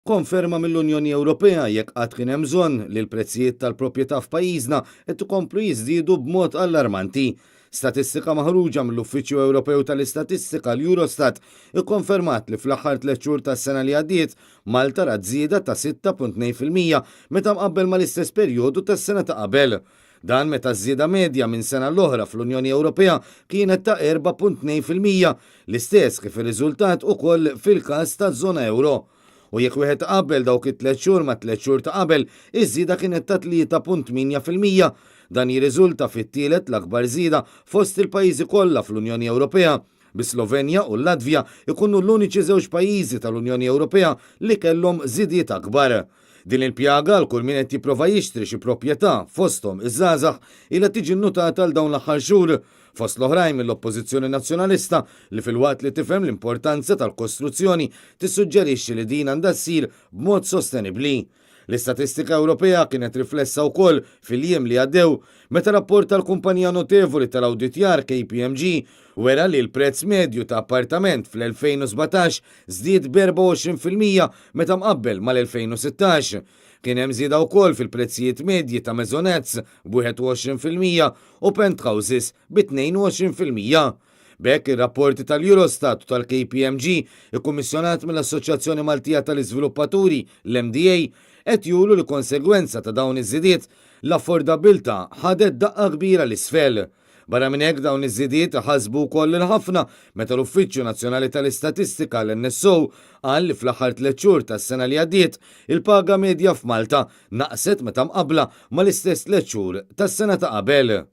Konferma mill-Unjoni Ewropea jekk qatt kien hemm bżonn li l-prezzijiet tal-proprjetà f'pajjiżna qed ikomplu jiżdiedu b'mod allarmanti. Statistika maħruġa mill-Uffiċċju Ewropew tal-Istatistika l-Eurostat ikkonfermat li fl-aħħar 3 xhur tas-sena li għaddiet Malta rat żieda ta' 6.2% meta mqabbel mal-istess perjodu tas-sena ta' qabel. Dan meta żieda medja minn sena l-oħra fl-Unjoni Ewropea kienet ta' 4.2%, l-istess kif ir-riżultat ukoll fil-każ taż-żona euro. U jekk wieħed qabel dawk it-3 xhur ma' 3 xhur ta' qabel, iż-żieda kienet ta' 3.8%. Dan jirriżulta fit-tielet l-akbar żieda fost il-pajjiżi kollha fl-Unjoni Ewropea. Bi Slovenja u l-Latvja ikunu l-uniċi żewġ pajjiżi tal-Unjoni Ewropea li kellhom żidiet akbar. Din il-pjaga l kull min qed jipprova jixtri xi proprjetà fosthom iż-żgħażagħ ilha tiġi nnutata għal dawn l-aħħar xhur. Fost l-oħrajn mill-Oppożizzjoni Nazzjonalista li filwaqt li tifhem l-importanza tal-kostruzzjoni tissuġġerixxi li din għandha ssir b'mod sostenibbli. L-istatistika Ewropea kienet riflessa wkoll fil-jiem li għaddew meta rapport tal-kumpanija notevoli tal-awditjar KPMG wera li l-prezz medju ta' appartament fl-2017 żdied b'24% meta mqabbel mal-2016. Kien hemm żieda wkoll fil-prezzijiet medji ta' mezzonezz b'21% u penthouses b'22%. B'hekk ir-rapporti tal-Eurostat u tal-KPMG ikkummissjonat mill-Assoċjazzjoni Maltija tal-Iżviluppaturi l-MDA qed juru li konsegwenza ta' dawn iż-żidiet l-affordabilità ħadet daqqa kbira l-isfel. Barra minn hekk dawn iż-żidiet ħasbu wkoll il-ħafna meta l-Uffiċċju Nazzjonali tal-Istatistika l-NSO qal li fl-aħħar 3 xhur tas-sena li għaddiet il-paga medja f'Malta naqset meta mqabbla mal-istess 3 xhur tas-sena ta' qabel.